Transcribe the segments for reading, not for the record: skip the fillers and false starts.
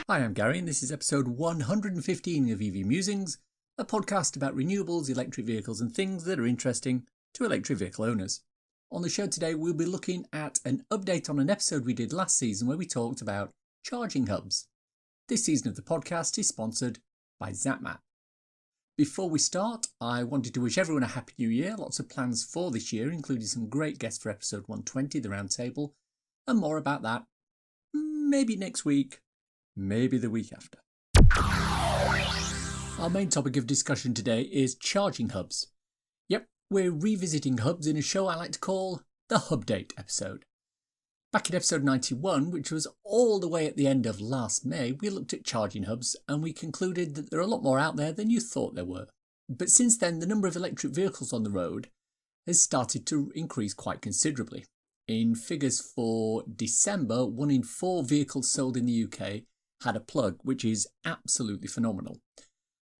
Hi, I'm Gary, and this is episode 115 of EV Musings, a podcast about renewables, electric vehicles, and things that are interesting to electric vehicle owners. On the show today, we'll be looking at an update on an episode we did last season where we talked about charging hubs. This season of the podcast is sponsored by ZapMap. Before we start, I wanted to wish everyone a happy new year. Lots of plans for this year, including some great guests for episode 120, the roundtable, and more about that maybe next week. Maybe the week after. Our main topic of discussion today is charging hubs. Yep, we're revisiting hubs in a show I like to call the Hubdate episode. Back in episode 91, which was all the way at the end of last May, we looked at charging hubs and we concluded that there are a lot more out there than you thought there were. But since then, the number of electric vehicles on the road has started to increase quite considerably. In figures for December, 1 in 4 vehicles sold in the UK had a plug, which is absolutely phenomenal.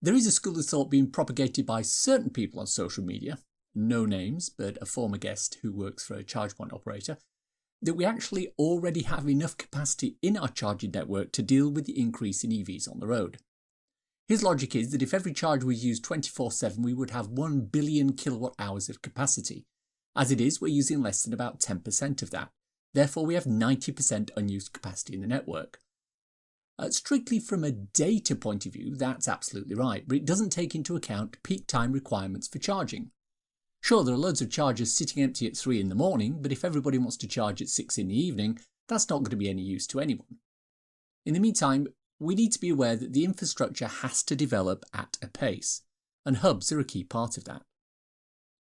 There is a school of thought being propagated by certain people on social media, no names, but a former guest who works for a charge point operator, that we actually already have enough capacity in our charging network to deal with the increase in EVs on the road. His logic is that if every charger was used 24/7, we would have 1 billion kilowatt hours of capacity. As it is, we're using less than about 10% of that. Therefore, we have 90% unused capacity in the network. Strictly from a data point of view, that's absolutely right, but it doesn't take into account peak time requirements for charging. Sure, there are loads of chargers sitting empty at 3 in the morning, but if everybody wants to charge at 6 in the evening, that's not going to be any use to anyone. In the meantime, we need to be aware that the infrastructure has to develop at a pace, and hubs are a key part of that.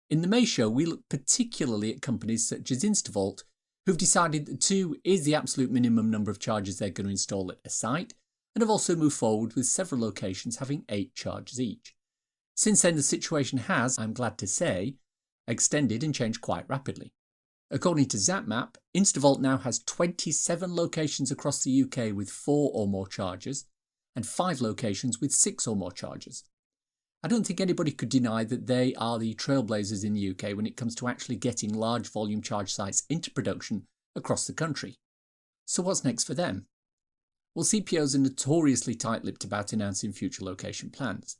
In the May show, we looked particularly at companies such as InstaVolt, who've decided that 2 is the absolute minimum number of chargers they're going to install at a site, and have also moved forward with several locations having 8 chargers each. Since then, the situation has, I'm glad to say, extended and changed quite rapidly. According to ZapMap, InstaVolt now has 27 locations across the UK with 4 or more chargers, and 5 locations with 6 or more chargers. I don't think anybody could deny that they are the trailblazers in the UK when it comes to actually getting large volume charge sites into production across the country. So what's next for them? Well, CPOs are notoriously tight-lipped about announcing future location plans.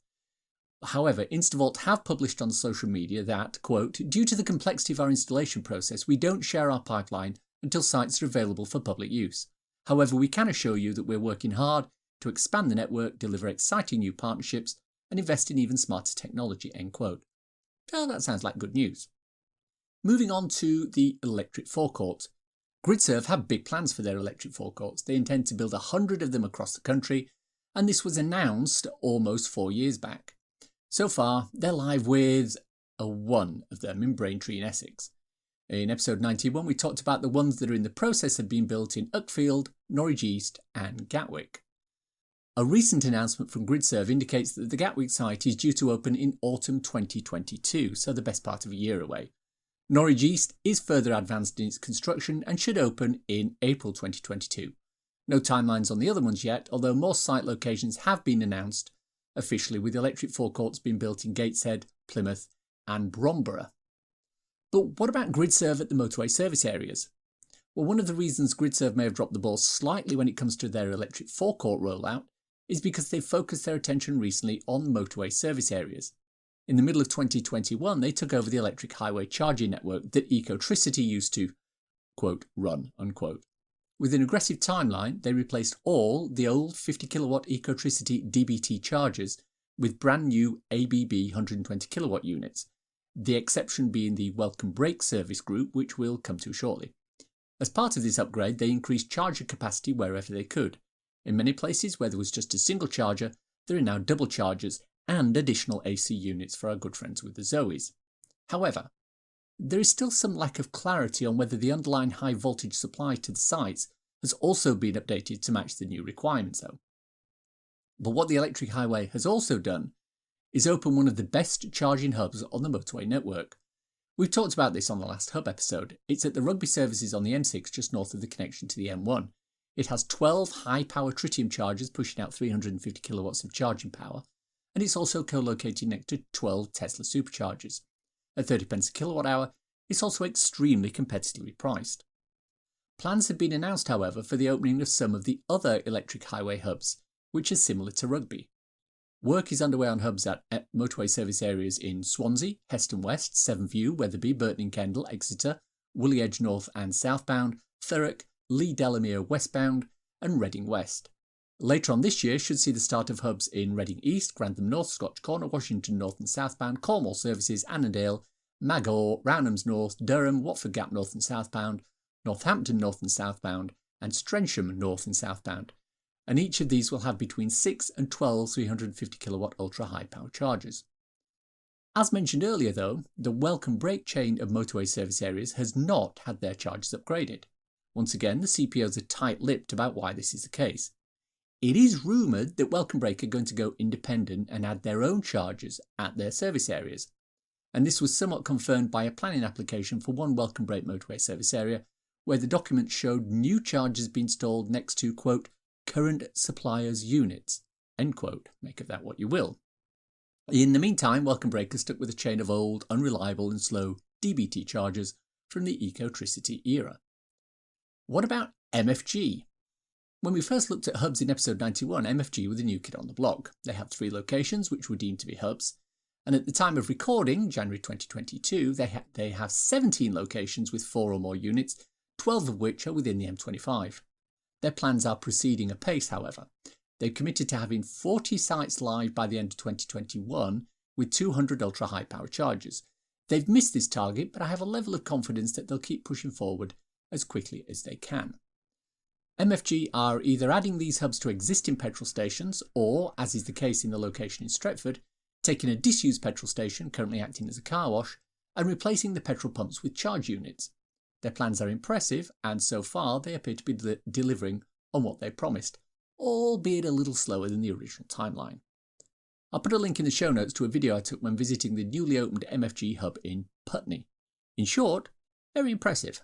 However, InstaVolt have published on social media that, quote, due to the complexity of our installation process, we don't share our pipeline until sites are available for public use. However, we can assure you that we're working hard to expand the network, deliver exciting new partnerships, and invest in even smarter technology, end quote. Oh, that sounds like good news. Moving on to the electric forecourt. GridServe have big plans for their electric forecourts. They intend to build 100 of them across the country, and this was announced almost 4 years back. So far, they're live with one of them in Braintree in Essex. In episode 91, we talked about the ones that are in the process of being built in Uckfield, Norwich East and Gatwick. A recent announcement from GridServe indicates that the Gatwick site is due to open in autumn 2022, so the best part of a year away. Norwich East is further advanced in its construction and should open in April 2022. No timelines on the other ones yet, although more site locations have been announced officially, with electric forecourts being built in Gateshead, Plymouth and Bromborough. But what about GridServe at the motorway service areas? Well, one of the reasons GridServe may have dropped the ball slightly when it comes to their electric forecourt rollout is because they've focused their attention recently on motorway service areas. In the middle of 2021, they took over the electric highway charging network that Ecotricity used to, quote, run, unquote. With an aggressive timeline, they replaced all the old 50 kilowatt Ecotricity DBT chargers with brand new ABB 120 kilowatt units, the exception being the Welcome Brake service group, which we'll come to shortly. As part of this upgrade, they increased charger capacity wherever they could. In many places where there was just a single charger, there are now double chargers and additional AC units for our good friends with the Zoes. However, there is still some lack of clarity on whether the underlying high voltage supply to the sites has also been updated to match the new requirements though. But what the electric highway has also done is open one of the best charging hubs on the motorway network. We've talked about this on the last hub episode. It's at the Rugby services on the M6 just north of the connection to the M1. It has 12 high-power tritium chargers pushing out 350 kilowatts of charging power, and it's also co-located next to 12 Tesla superchargers. At 30 pence a kilowatt hour, it's also extremely competitively priced. Plans have been announced, however, for the opening of some of the other electric highway hubs, which are similar to Rugby. Work is underway on hubs at motorway service areas in Swansea, Heston West, Severn View, Wetherby, Burton in Kendal, Exeter, Woolly Edge North and southbound, Thurrock, Lee Delamere westbound, and Reading West. Later on this year should see the start of hubs in Reading East, Grantham North, Scotch Corner, Washington North and southbound, Cornwall services, Annandale, Magor, Rownhams North, Durham, Watford Gap North and southbound, Northampton North and southbound, and Strensham North and southbound. And each of these will have between 6 and 12 350 kilowatt ultra high power chargers. As mentioned earlier though, the Welcome Break chain of motorway service areas has not had their chargers upgraded. Once again, the CPOs are tight-lipped about why this is the case. It is rumoured that Welcome Break are going to go independent and add their own chargers at their service areas. And this was somewhat confirmed by a planning application for one Welcome Break motorway service area, where the document showed new chargers being installed next to, quote, current suppliers' units, end quote. Make of that what you will. In the meantime, Welcome Break is stuck with a chain of old, unreliable and slow DBT chargers from the Ecotricity era. What about MFG? When we first looked at hubs in episode 91, MFG were the new kid on the block. They have 3 locations which were deemed to be hubs, and at the time of recording, January 2022, they have 17 locations with 4 or more units, 12 of which are within the M25. Their plans are proceeding apace, however. They've committed to having 40 sites live by the end of 2021 with 200 ultra-high power chargers. They've missed this target, but I have a level of confidence that they'll keep pushing forward as quickly as they can. MFG are either adding these hubs to existing petrol stations or, as is the case in the location in Stretford, taking a disused petrol station currently acting as a car wash and replacing the petrol pumps with charge units. Their plans are impressive, and so far they appear to be delivering on what they promised, albeit a little slower than the original timeline. I'll put a link in the show notes to a video I took when visiting the newly opened MFG hub in Putney. In short, very impressive.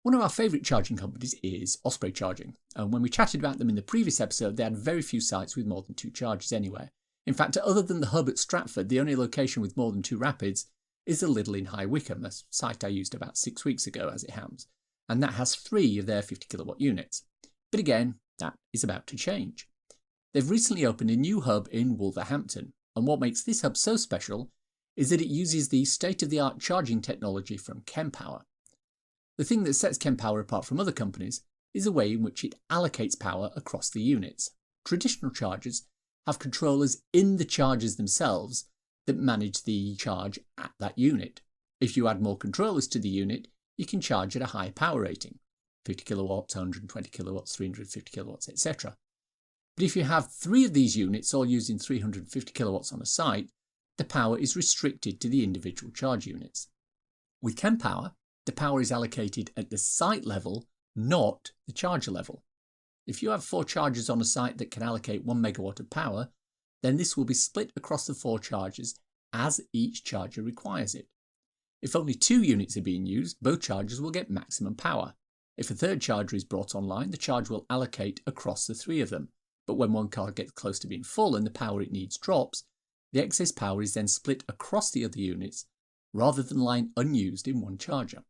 One of our favourite charging companies is Osprey Charging, and when we chatted about them in the previous episode, they had very few sites with more than 2 chargers anywhere. In fact, other than the hub at Stratford, the only location with more than 2 rapids is the Lidl in High Wycombe, a site I used about 6 weeks ago as it happens, and that has 3 of their 50 kilowatt units. But again, that is about to change. They've recently opened a new hub in Wolverhampton, and what makes this hub so special is that it uses the state-of-the-art charging technology from Kempower. The thing that sets Kempower apart from other companies is the way in which it allocates power across the units. Traditional chargers have controllers in the chargers themselves that manage the charge at that unit. If you add more controllers to the unit, you can charge at a higher power rating, 50 kilowatts, 120 kilowatts, 350 kilowatts, etc. But if you have 3 of these units all using 350 kilowatts on a site, the power is restricted to the individual charge units. With Kempower, the power is allocated at the site level, not the charger level. If you have 4 chargers on a site that can allocate 1 megawatt of power, then this will be split across the 4 chargers as each charger requires it. If only 2 units are being used, both chargers will get maximum power. If a 3rd charger is brought online, the charge will allocate across the 3 of them. But when one car gets close to being full and the power it needs drops, the excess power is then split across the other units rather than lying unused in one charger.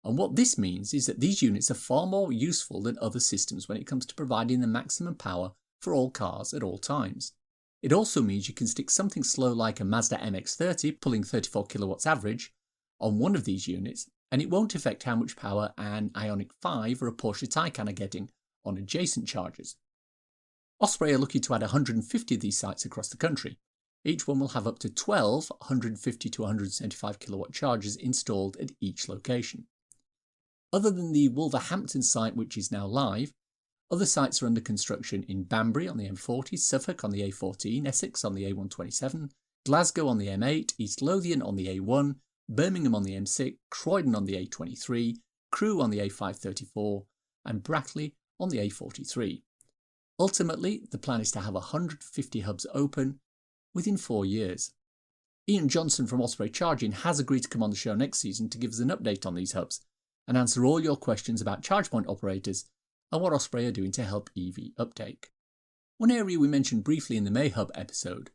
And what this means is that these units are far more useful than other systems when it comes to providing the maximum power for all cars at all times. It also means you can stick something slow like a Mazda MX-30 pulling 34 kilowatts average on one of these units, and it won't affect how much power an Ioniq 5 or a Porsche Taycan are getting on adjacent chargers. Osprey are looking to add 150 of these sites across the country. Each one will have up to 12 150 to 175 kilowatt chargers installed at each location. Other than the Wolverhampton site, which is now live, other sites are under construction in Banbury on the M40, Suffolk on the A14, Essex on the A127, Glasgow on the M8, East Lothian on the A1, Birmingham on the M6, Croydon on the A23, Crewe on the A534, and Brackley on the A43. Ultimately, the plan is to have 150 hubs open within 4 years. Ian Johnson from Osprey Charging has agreed to come on the show next season to give us an update on these hubs and answer all your questions about charge point operators and what Osprey are doing to help EV uptake. One area we mentioned briefly in the May Hub episode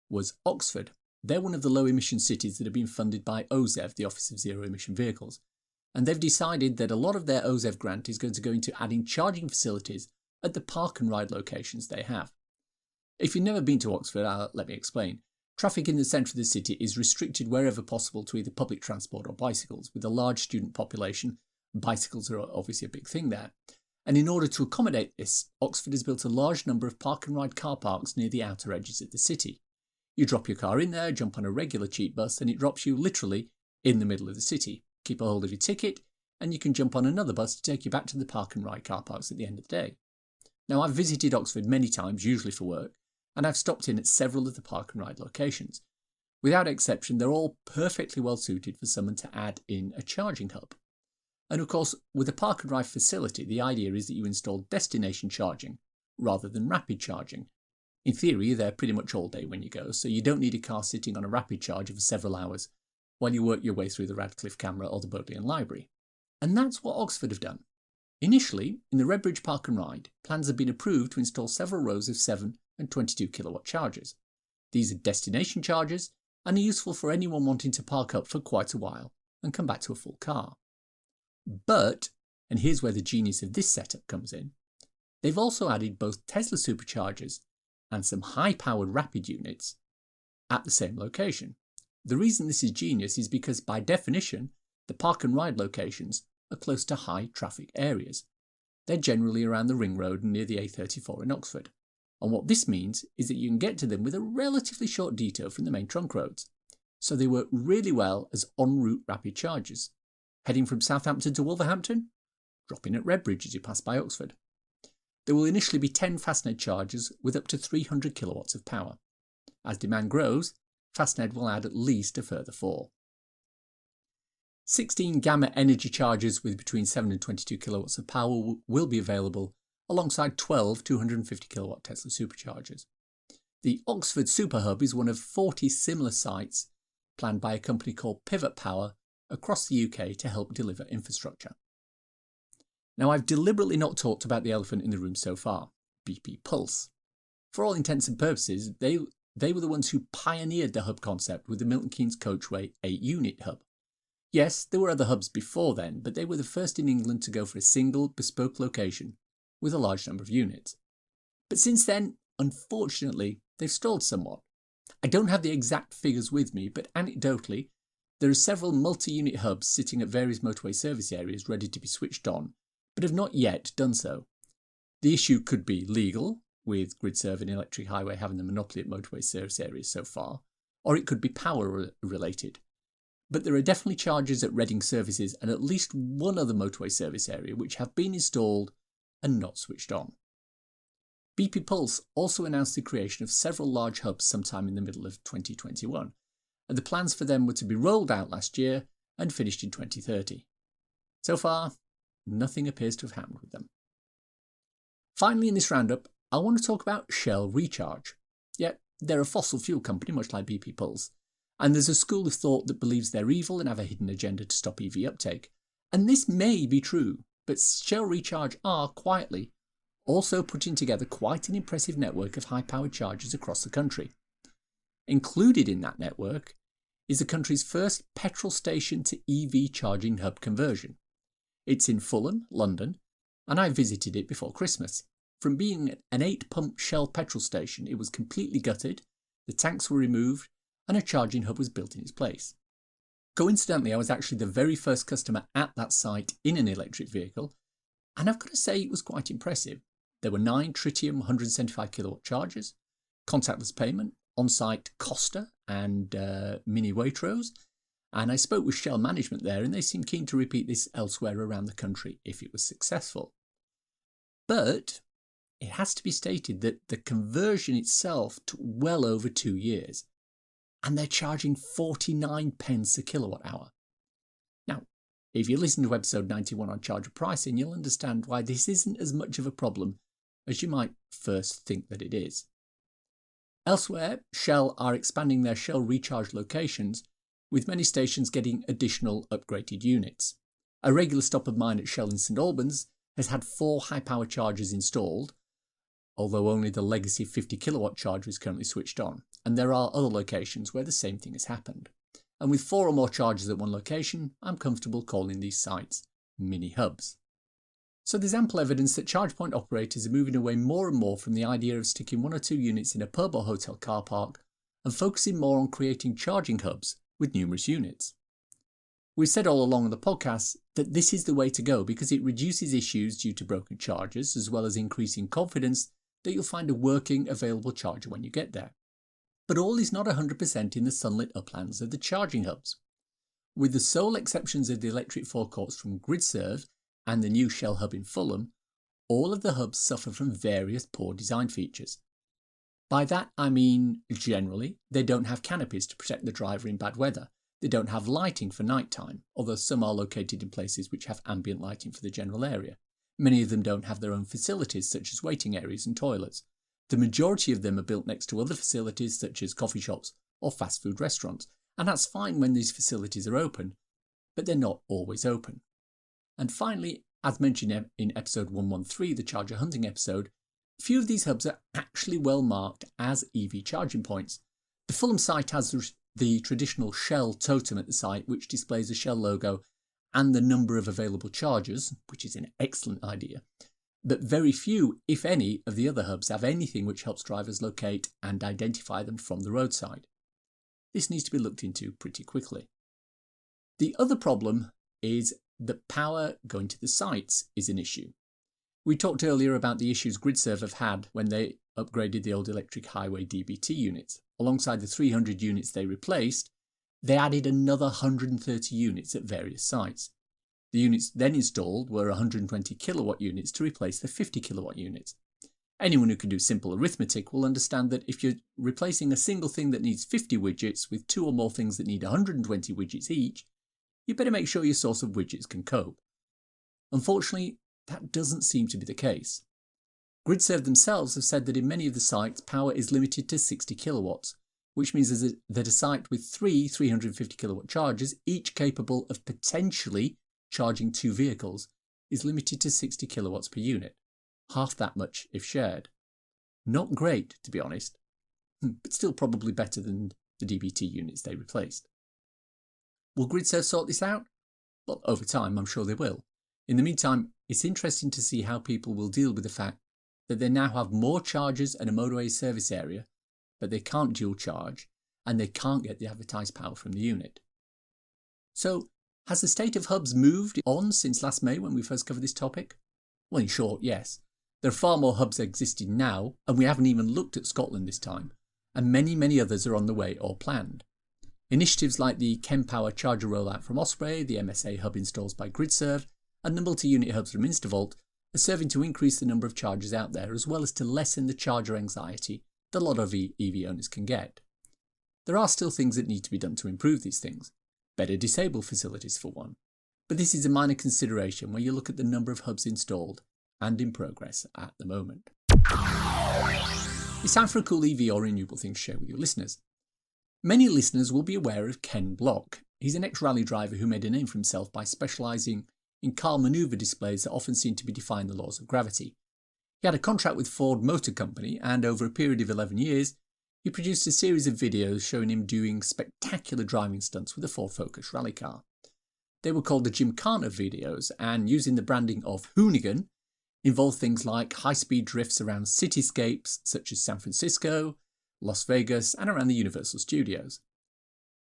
was Oxford. They're one of the low emission cities that have been funded by OZEV, the Office of Zero Emission Vehicles, and they've decided that a lot of their OZEV grant is going to go into adding charging facilities at the park and ride locations they have. If you've never been to Oxford, let me explain. Traffic in the centre of the city is restricted wherever possible to either public transport or bicycles. With a large student population, bicycles are obviously a big thing there. And in order to accommodate this, Oxford has built a large number of park and ride car parks near the outer edges of the city. You drop your car in there, jump on a regular cheap bus, and it drops you literally in the middle of the city. Keep a hold of your ticket, and you can jump on another bus to take you back to the park and ride car parks at the end of the day. Now, I've visited Oxford many times, usually for work, and I've stopped in at several of the park and ride locations. Without exception, they're all perfectly well suited for someone to add in a charging hub. And of course, with a park and ride facility, the idea is that you install destination charging rather than rapid charging. In theory, you're there pretty much all day when you go, so you don't need a car sitting on a rapid charger for several hours while you work your way through the Radcliffe Camera or the Bodleian Library. And that's what Oxford have done. Initially, in the Redbridge Park and Ride, plans have been approved to install several rows of 7 and 22 kilowatt chargers. These are destination chargers and are useful for anyone wanting to park up for quite a while and come back to a full car. But, and here's where the genius of this setup comes in, they've also added both Tesla superchargers and some high-powered rapid units at the same location. The reason this is genius is because, by definition, the park and ride locations are close to high traffic areas. They're generally around the Ring Road and near the A34 in Oxford. And what this means is that you can get to them with a relatively short detour from the main trunk roads. So they work really well as en route rapid chargers. Heading from Southampton to Wolverhampton? Drop in at Redbridge as you pass by Oxford. There will initially be 10 Fastned chargers with up to 300 kilowatts of power. As demand grows, Fastned will add at least a further 4. 16 Gamma energy chargers with between 7 and 22 kilowatts of power will be available, alongside 12 250 kilowatt Tesla superchargers. The Oxford Super Hub is one of 40 similar sites planned by a company called Pivot Power across the UK to help deliver infrastructure. Now, I've deliberately not talked about the elephant in the room so far, BP Pulse. For all intents and purposes, they were the ones who pioneered the hub concept with the Milton Keynes Coachway 8-unit hub. Yes, there were other hubs before then, but they were the first in England to go for a single, bespoke location with a large number of units. But since then, unfortunately, they've stalled somewhat. I don't have the exact figures with me, but anecdotally, there are several multi-unit hubs sitting at various motorway service areas ready to be switched on, but have not yet done so. The issue could be legal, with GridServe and Electric Highway having the monopoly at motorway service areas so far, or it could be power related. But there are definitely chargers at Reading services and at least one other motorway service area which have been installed and not switched on. BP Pulse also announced the creation of several large hubs sometime in the middle of 2021, and the plans for them were to be rolled out last year and finished in 2030. So far, nothing appears to have happened with them. Finally, in this roundup, I want to talk about Shell Recharge. Yet, they're a fossil fuel company much like BP Pulse, and there's a school of thought that believes they're evil and have a hidden agenda to stop EV uptake. And this may be true, but Shell Recharge are, quietly, also putting together quite an impressive network of high-powered chargers across the country. Included in that network is the country's first petrol station to EV charging hub conversion. It's in Fulham, London, and I visited it before Christmas. From being an 8-pump Shell petrol station, it was completely gutted, the tanks were removed, and a charging hub was built in its place. Coincidentally, I was actually the very first customer at that site in an electric vehicle, and I've got to say it was quite impressive. There were 9 tritium 175 kilowatt chargers, contactless payment, on-site Costa and mini Waitrose, and I spoke with Shell management there and they seemed keen to repeat this elsewhere around the country if it was successful. But it has to be stated that the conversion itself took well over 2 years, and they're charging 49 pence a kilowatt hour. Now, if you listen to episode 91 on charger pricing, you'll understand why this isn't as much of a problem as you might first think that it is. Elsewhere, Shell are expanding their Shell Recharge locations, with many stations getting additional upgraded units. A regular stop of mine at Shell in St Albans has had 4 high-power chargers installed, although only the legacy 50 kilowatt charger is currently switched on, and there are other locations where the same thing has happened. and with 4 or more chargers at one location, I'm comfortable calling these sites mini hubs. So there's ample evidence that charge point operators are moving away more and more from the idea of sticking 1 or 2 units in a pub or hotel car park and focusing more on creating charging hubs with numerous units. We've said all along on the podcast that this is the way to go because it reduces issues due to broken chargers, as well as increasing confidence that you'll find a working, available charger when you get there. But all is not 100% in the sunlit uplands of the charging hubs. With the sole exceptions of the electric forecourts from GridServe and the new Shell hub in Fulham, all of the hubs suffer from various poor design features. By that I mean, generally, they don't have canopies to protect the driver in bad weather. They don't have lighting for night time, although some are located in places which have ambient lighting for the general area. Many of them don't have their own facilities, such as waiting areas and toilets. The majority of them are built next to other facilities, such as coffee shops or fast food restaurants, and that's fine when these facilities are open, but they're not always open. And finally, as mentioned in episode 113, the charger hunting episode, few of these hubs are actually well marked as EV charging points. The Fulham site has the traditional Shell totem at the site, which displays a Shell logo and the number of available chargers, which is an excellent idea. But very few, if any, of the other hubs have anything which helps drivers locate and identify them from the roadside. This needs to be looked into pretty quickly. The other problem is that power going to the sites is an issue. We talked earlier about the issues GridServe have had when they upgraded the old electric highway DBT units. Alongside the 300 units they replaced, they added another 130 units at various sites. The units then installed were 120 kilowatt units to replace the 50 kilowatt units. Anyone who can do simple arithmetic will understand that if you're replacing a single thing that needs 50 widgets with 2 or more things that need 120 widgets each, you better make sure your source of widgets can cope. Unfortunately, that doesn't seem to be the case. GridServe themselves have said that in many of the sites, power is limited to 60 kilowatts, which means that a site with 3 350 kilowatt chargers, each capable of potentially charging 2 vehicles, is limited to 60 kilowatts per unit, half that much if shared. Not great, to be honest, but still probably better than the DBT units they replaced. Will GridServe sort this out? Well, over time, I'm sure they will. In the meantime, it's interesting to see how people will deal with the fact that they now have more chargers and a motorway service area, but they can't dual charge, and they can't get the advertised power from the unit. So, has the state of hubs moved on since last May when we first covered this topic? Well, in short, yes. There are far more hubs existing now, and we haven't even looked at Scotland this time, and many others are on the way or planned. Initiatives like the Kempower charger rollout from Osprey, the MSA hub installs by GridServe, and the multi-unit hubs from Instavolt are serving to increase the number of chargers out there, as well as to lessen the charger anxiety that a lot of EV owners can get. There are still things that need to be done to improve these things. Better disabled facilities for one. But this is a minor consideration when you look at the number of hubs installed and in progress at the moment. It's time for a cool EV or renewable thing to share with your listeners. Many listeners will be aware of Ken Block. He's an ex-rally driver who made a name for himself by specialising in car manoeuvre displays that often seem to be defying the laws of gravity. He had a contract with Ford Motor Company, and over a period of 11 years, he produced a series of videos showing him doing spectacular driving stunts with a Ford Focus rally car. They were called the Gymkhana videos, and using the branding of Hoonigan, involved things like high-speed drifts around cityscapes such as San Francisco, Las Vegas, and around the Universal Studios.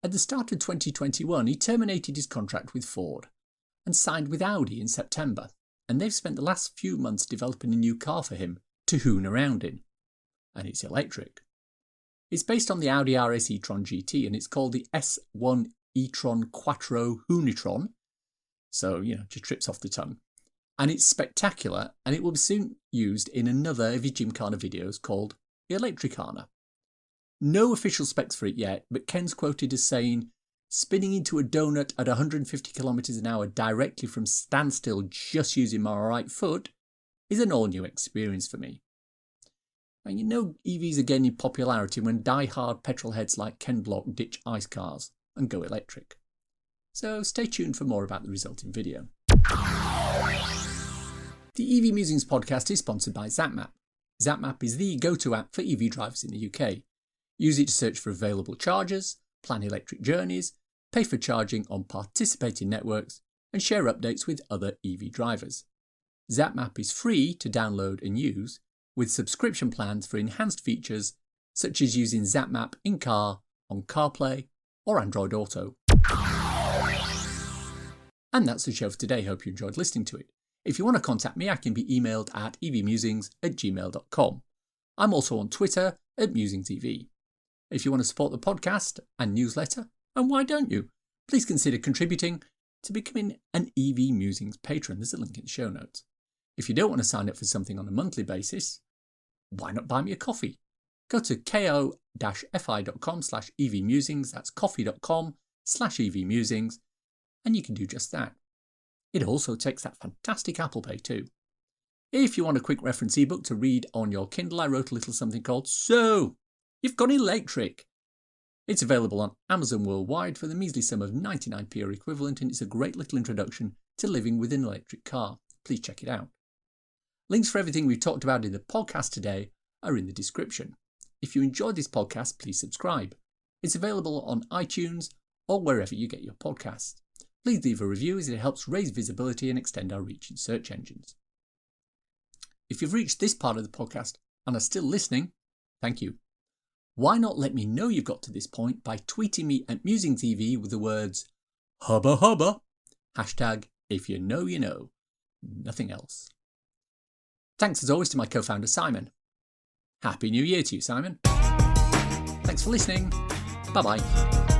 At the start of 2021, he terminated his contract with Ford and signed with Audi in September, and they've spent the last few months developing a new car for him to hoon around in. And it's electric. It's based on the Audi RS e-tron GT, and it's called the S1 e-tron Quattro Hoonitron, so, just trips off the tongue. And it's spectacular, and it will be soon used in another of his Gymkhana videos called the Electricana. No official specs for it yet, but Ken's quoted as saying, "Spinning into a donut at 150 km an hour directly from standstill just using my right foot is an all-new experience for me." And EVs are gaining popularity when die-hard petrol heads like Ken Block ditch ice cars and go electric. So stay tuned for more about the resulting video. The EV Musings podcast is sponsored by ZapMap. ZapMap is the go-to app for EV drivers in the UK. Use it to search for available chargers, plan electric journeys, pay for charging on participating networks, and share updates with other EV drivers. ZapMap is free to download and use, with subscription plans for enhanced features such as using ZapMap in-car, on CarPlay or Android Auto. And that's the show for today. Hope you enjoyed listening to it. If you want to contact me, I can be emailed at evmusings@gmail.com. I'm also on Twitter @MusingsEV. If you want to support the podcast and newsletter, and why don't you? Please consider contributing to becoming an EV Musings patron. There's a link in the show notes. If you don't want to sign up for something on a monthly basis, why not buy me a coffee? Go to ko-fi.com/evmusings, that's coffee.com/evmusings, and you can do just that. It also takes that fantastic Apple Pay too. If you want a quick reference ebook to read on your Kindle, I wrote a little something called So You've Gone Electric. It's available on Amazon worldwide for the measly sum of 99p or equivalent, and it's a great little introduction to living with an electric car. Please check it out. Links for everything we've talked about in the podcast today are in the description. If you enjoyed this podcast, please subscribe. It's available on iTunes or wherever you get your podcasts. Please leave a review as it helps raise visibility and extend our reach in search engines. If you've reached this part of the podcast and are still listening, thank you. Why not let me know you've got to this point by tweeting me at MusingsEV with the words hubba hubba, hashtag if you know you know, nothing else. Thanks as always to my co-founder Simon. Happy New Year to you, Simon. Thanks for listening. Bye-bye.